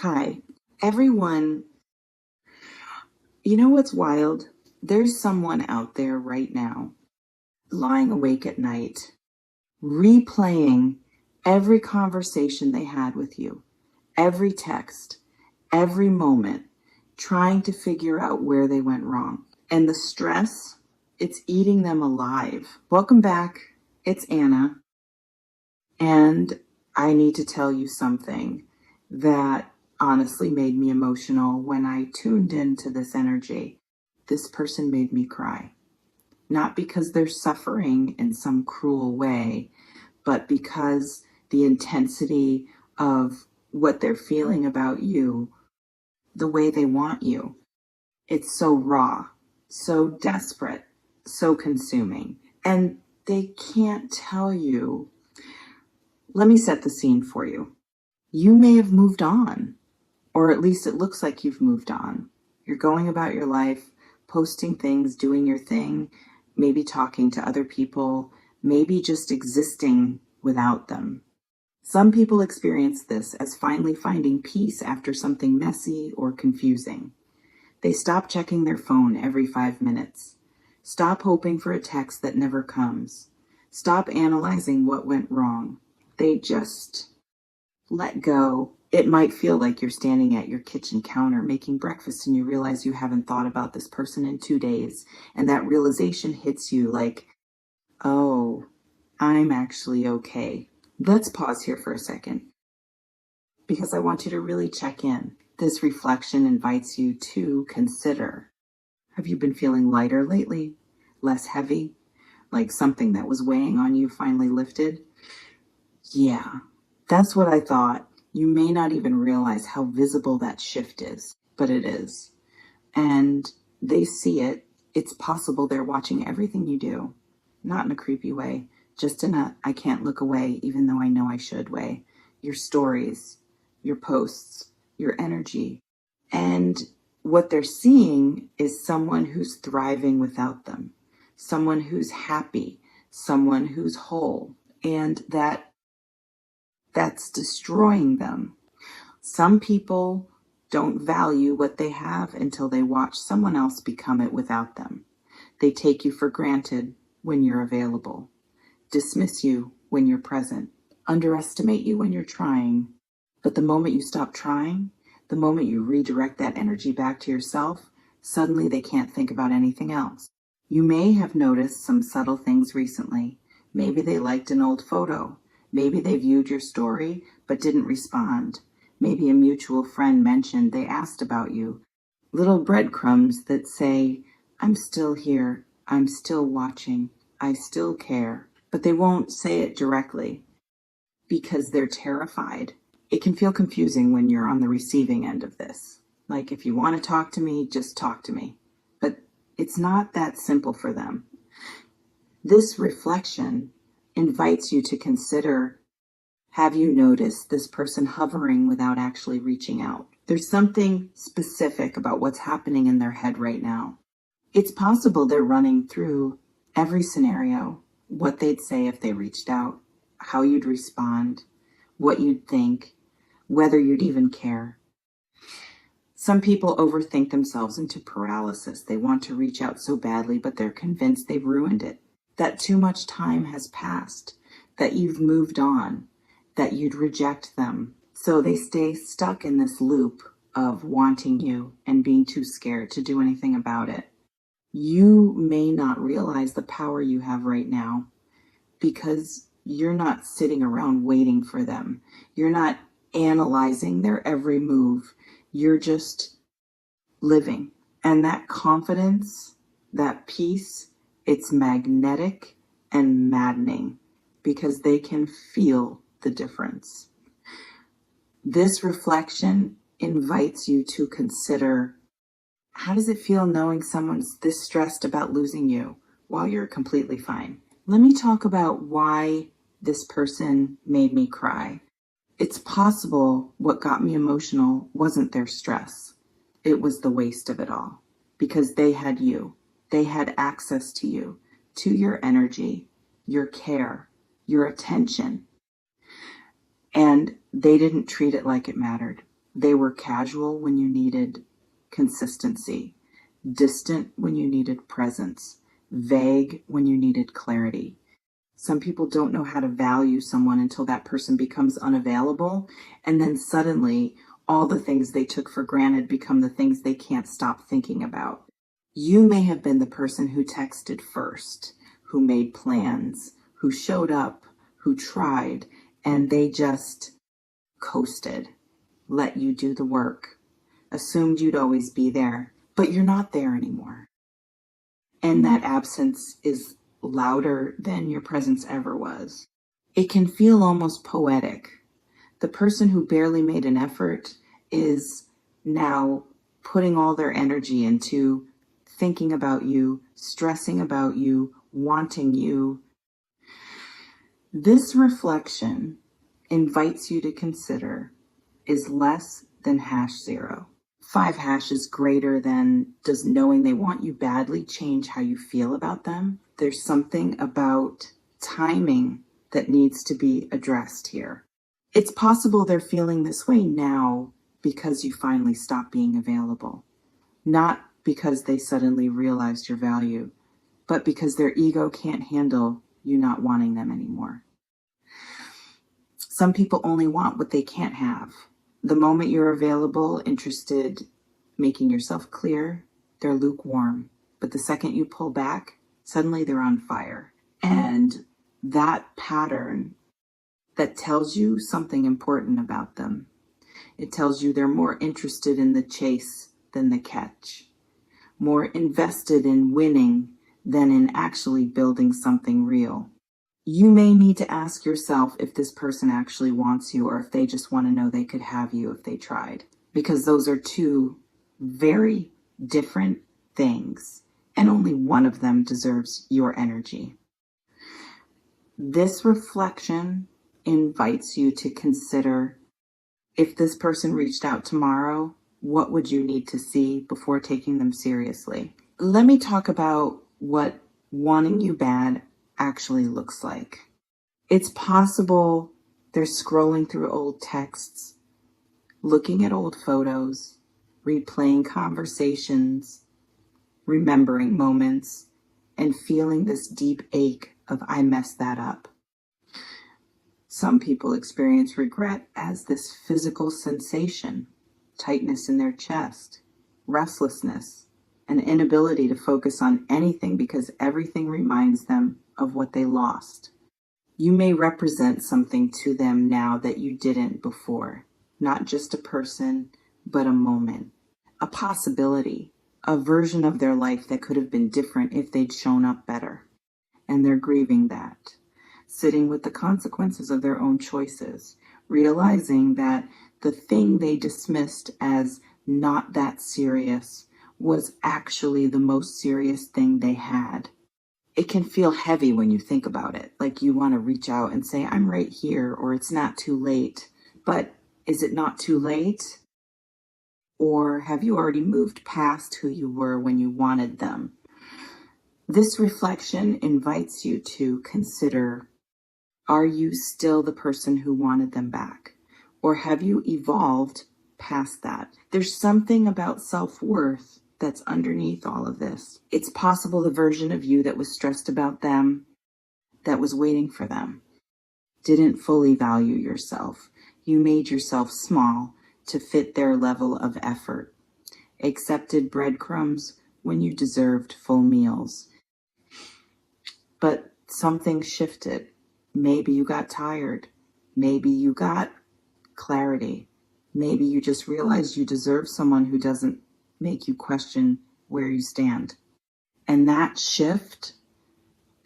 Hi, everyone. You know what's wild? There's someone out there right now, lying awake at night, replaying every conversation they had with you, every text, every moment, trying to figure out where they went wrong. And the stress, it's eating them alive. Welcome back. It's Anna. And I need to tell you something that honestly made me emotional when I tuned into this energy. This person made me cry. Not because they're suffering in some cruel way, but because the intensity of what they're feeling about you, the way they want you, it's so raw, so desperate, so consuming. And they can't tell you. Let me set the scene for you. You may have moved on, or at least it looks like you've moved on. You're going about your life, posting things, doing your thing, maybe talking to other people, maybe just existing without them. Some people experience this as finally finding peace after something messy or confusing. They stop checking their phone every 5 minutes. Stop hoping for a text that never comes. Stop analyzing what went wrong. They just let go. It might feel like you're standing at your kitchen counter making breakfast and you realize you haven't thought about this person in 2 days. And that realization hits you like, oh, I'm actually okay. Let's pause here for a second because I want you to really check in. This reflection invites you to consider, have you been feeling lighter lately? Less heavy? Like something that was weighing on you finally lifted? Yeah, that's what I thought. You may not even realize how visible that shift is, but it is. And they see it. It's possible they're watching everything you do, not in a creepy way, just in a I can't look away even though I know I should way. Your stories, your posts, your energy. And what they're seeing is someone who's thriving without them, someone who's happy, someone who's whole, and that's destroying them. Some people don't value what they have until they watch someone else become it without them. They take you for granted when you're available, dismiss you when you're present, underestimate you when you're trying. But the moment you stop trying, the moment you redirect that energy back to yourself, suddenly they can't think about anything else. You may have noticed some subtle things recently. Maybe they liked an old photo. Maybe they viewed your story but didn't respond. Maybe a mutual friend mentioned they asked about you. Little breadcrumbs that say, I'm still here, I'm still watching, I still care. But they won't say it directly because they're terrified. It can feel confusing when you're on the receiving end of this. Like, if you want to talk to me, just talk to me. But it's not that simple for them. This reflection invites you to consider, have you noticed this person hovering without actually reaching out? There's something specific about what's happening in their head right now. It's possible they're running through every scenario, what they'd say if they reached out, how you'd respond, what you'd think, whether you'd even care. Some people overthink themselves into paralysis. They want to reach out so badly, but they're convinced they've ruined it, that too much time has passed, that you've moved on, that you'd reject them. So they stay stuck in this loop of wanting you and being too scared to do anything about it. You may not realize the power you have right now because you're not sitting around waiting for them. You're not analyzing their every move. You're just living. And that confidence, that peace, it's magnetic and maddening because they can feel the difference. This reflection invites you to consider, how does it feel knowing someone's this stressed about losing you while you're completely fine? Let me talk about why this person made me cry. It's possible what got me emotional wasn't their stress. It was the waste of it all because they had you. They had access to you, to your energy, your care, your attention. And they didn't treat it like it mattered. They were casual when you needed consistency, distant when you needed presence, vague when you needed clarity. Some people don't know how to value someone until that person becomes unavailable, and then suddenly all the things they took for granted become the things they can't stop thinking about. You may have been the person who texted first, who made plans, who showed up, who tried, and they just coasted, let you do the work, assumed you'd always be there, but you're not there anymore. And that absence is louder than your presence ever was. It can feel almost poetic. The person who barely made an effort is now putting all their energy into thinking about you, stressing about you, wanting you. This reflection invites you to consider, is less than #0. 5 hashes greater than, does knowing they want you badly change how you feel about them? There's something about timing that needs to be addressed here. It's possible they're feeling this way now because you finally stopped being available. Not because they suddenly realized your value, but because their ego can't handle you not wanting them anymore. Some people only want what they can't have. The moment you're available, interested, making yourself clear, they're lukewarm. But the second you pull back, suddenly they're on fire. And that pattern that tells you something important about them. It tells you they're more interested in the chase than the catch, more invested in winning than in actually building something real. You may need to ask yourself if this person actually wants you or if they just want to know they could have you if they tried, because those are two very different things, and only one of them deserves your energy. This reflection invites you to consider, if this person reached out tomorrow, what would you need to see before taking them seriously? Let me talk about what wanting you bad actually looks like. It's possible they're scrolling through old texts, looking at old photos, replaying conversations, remembering moments, and feeling this deep ache of, I messed that up. Some people experience regret as this physical sensation, tightness in their chest, restlessness, an inability to focus on anything because everything reminds them of what they lost. You may represent something to them now that you didn't before, not just a person, but a moment, a possibility, a version of their life that could have been different if they'd shown up better. And they're grieving that, sitting with the consequences of their own choices, realizing that the thing they dismissed as not that serious was actually the most serious thing they had. It can feel heavy when you think about it, like you want to reach out and say, I'm right here, or it's not too late. But is it not too late? Or have you already moved past who you were when you wanted them? This reflection invites you to consider, are you still the person who wanted them back? Or have you evolved past that? There's something about self-worth that's underneath all of this. It's possible the version of you that was stressed about them, that was waiting for them, didn't fully value yourself. You made yourself small to fit their level of effort, accepted breadcrumbs when you deserved full meals. But something shifted. Maybe you got tired. Maybe you got clarity. Maybe you just realized you deserve someone who doesn't make you question where you stand. And that shift,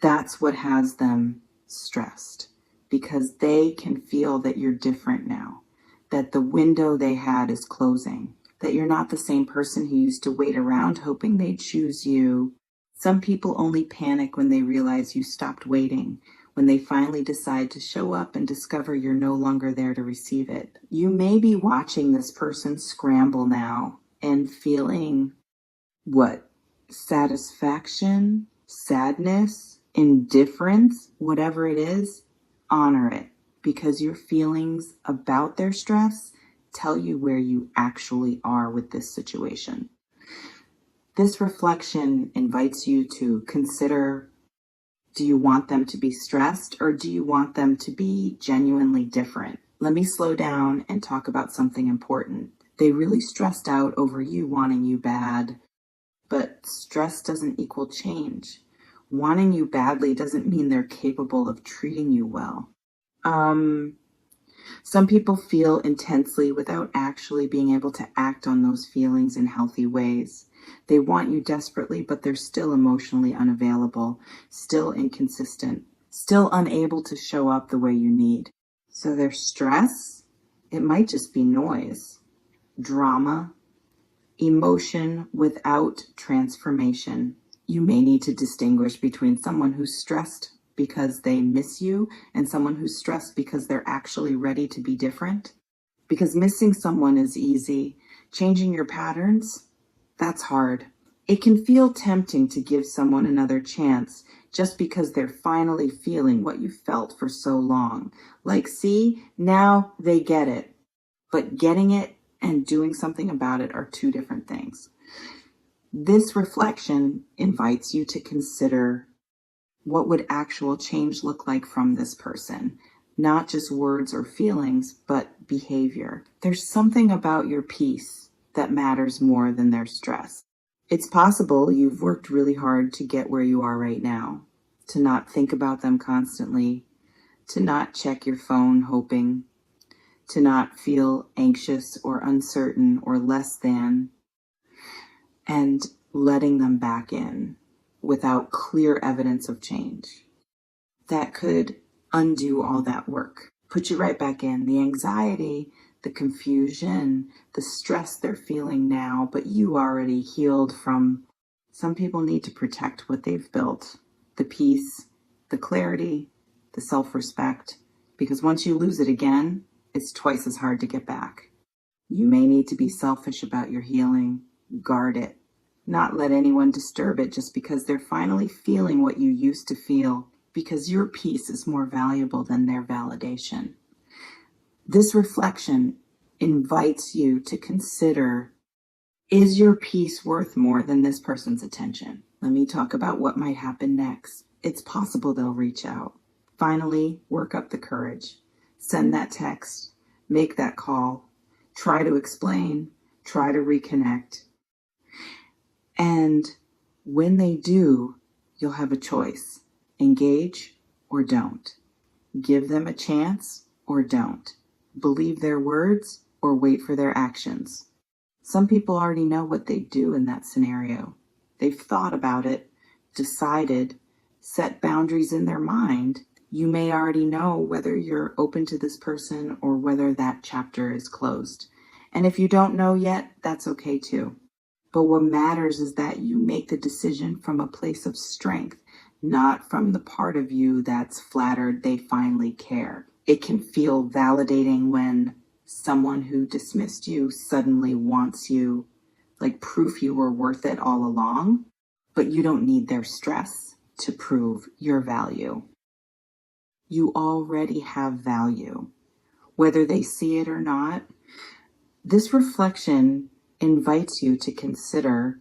that's what has them stressed, because they can feel that you're different now, that the window they had is closing, that you're not the same person who used to wait around hoping they'd choose you. Some people only panic when they realize you stopped waiting, when they finally decide to show up and discover you're no longer there to receive it. You may be watching this person scramble now and feeling what? Satisfaction, sadness, indifference, whatever it is, honor it, because your feelings about their stress tell you where you actually are with this situation. This reflection invites you to consider, do you want them to be stressed or do you want them to be genuinely different? Let me slow down and talk about something important. They really stressed out over you wanting you bad, but stress doesn't equal change. Wanting you badly doesn't mean they're capable of treating you well. Some people feel intensely without actually being able to act on those feelings in healthy ways. They want you desperately, but they're still emotionally unavailable, still inconsistent, still unable to show up the way you need. So their stress, it might just be noise, drama, emotion without transformation. You may need to distinguish between someone who's stressed because they miss you and someone who's stressed because they're actually ready to be different. Because missing someone is easy. Changing your patterns, that's hard. It can feel tempting to give someone another chance just because they're finally feeling what you felt for so long. Like, see, now they get it. But getting it and doing something about it are two different things. This reflection invites you to consider, what would actual change look like from this person? Not just words or feelings, but behavior. There's something about your peace that matters more than their stress. It's possible you've worked really hard to get where you are right now, to not think about them constantly, to not check your phone hoping, to not feel anxious or uncertain or less than, and letting them back in without clear evidence of change. That could undo all that work, put you right back in. The anxiety, the confusion, the stress they're feeling now, but you already healed from. Some people need to protect what they've built, the peace, the clarity, the self-respect, because once you lose it again, it's twice as hard to get back. You may need to be selfish about your healing, guard it, not let anyone disturb it just because they're finally feeling what you used to feel, because your peace is more valuable than their validation. This reflection invites you to consider, is your peace worth more than this person's attention? Let me talk about what might happen next. It's possible they'll reach out. Finally, work up the courage. Send that text, make that call, try to explain, try to reconnect. And when they do, you'll have a choice. Engage or don't. Give them a chance or don't. Believe their words or wait for their actions. Some people already know what they do in that scenario. They've thought about it, decided, set boundaries in their mind. You may already know whether you're open to this person or whether that chapter is closed. And if you don't know yet, that's okay too. But what matters is that you make the decision from a place of strength, not from the part of you that's flattered they finally care. It can feel validating when someone who dismissed you suddenly wants you, like proof you were worth it all along, but you don't need their stress to prove your value. You already have value, whether they see it or not. This reflection invites you to consider,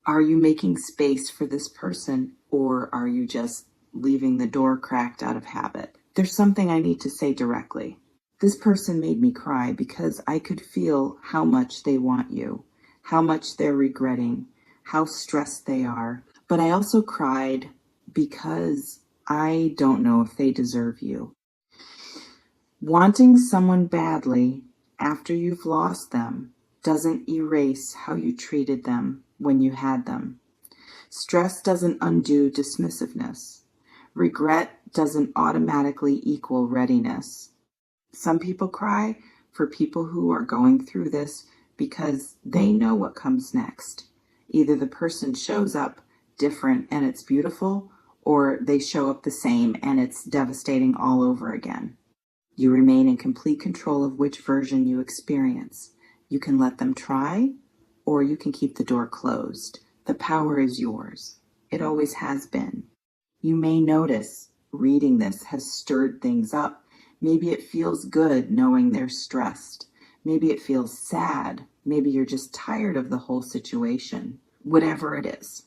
are you making space for this person or are you just leaving the door cracked out of habit? There's something I need to say directly. This person made me cry because I could feel how much they want you, how much they're regretting, how stressed they are. But I also cried because I don't know if they deserve you. Wanting someone badly after you've lost them doesn't erase how you treated them when you had them. Stress doesn't undo dismissiveness. Regret doesn't automatically equal readiness. Some people cry for people who are going through this because they know what comes next. Either the person shows up different and it's beautiful, or they show up the same and it's devastating all over again. You remain in complete control of which version you experience. You can let them try, or you can keep the door closed. The power is yours. It always has been. You may notice reading this has stirred things up. Maybe it feels good knowing they're stressed. Maybe it feels sad. Maybe you're just tired of the whole situation. Whatever it is,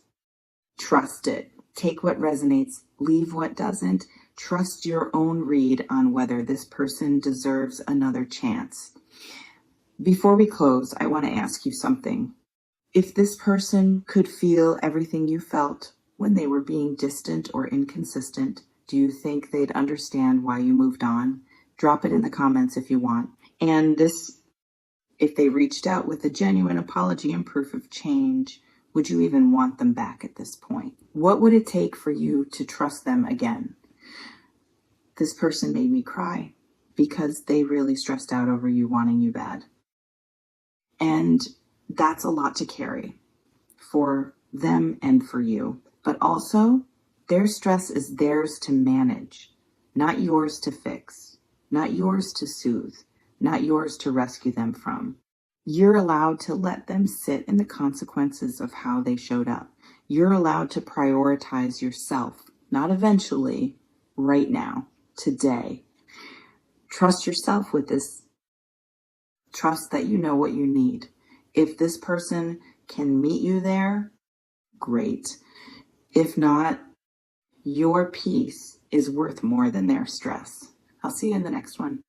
trust it. Take what resonates, leave what doesn't. Trust your own read on whether this person deserves another chance. Before we close, I want to ask you something. If this person could feel everything you felt when they were being distant or inconsistent, do you think they'd understand why you moved on? Drop it in the comments if you want. And if they reached out with a genuine apology and proof of change, would you even want them back at this point? What would it take for you to trust them again? This person made me cry because they really stressed out over you wanting you bad. And that's a lot to carry for them and for you. But also, their stress is theirs to manage, not yours to fix, not yours to soothe, not yours to rescue them from. You're allowed to let them sit in the consequences of how they showed up. You're allowed to prioritize yourself, not eventually, right now, today. Trust yourself with this. Trust that you know what you need. If this person can meet you there, great. If not, your peace is worth more than their stress. I'll see you in the next one.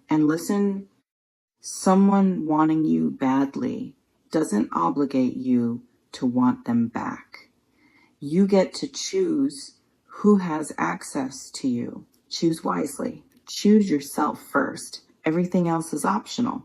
And listen, someone wanting you badly doesn't obligate you to want them back. You get to choose who has access to you. Choose wisely. Choose yourself first. Everything else is optional.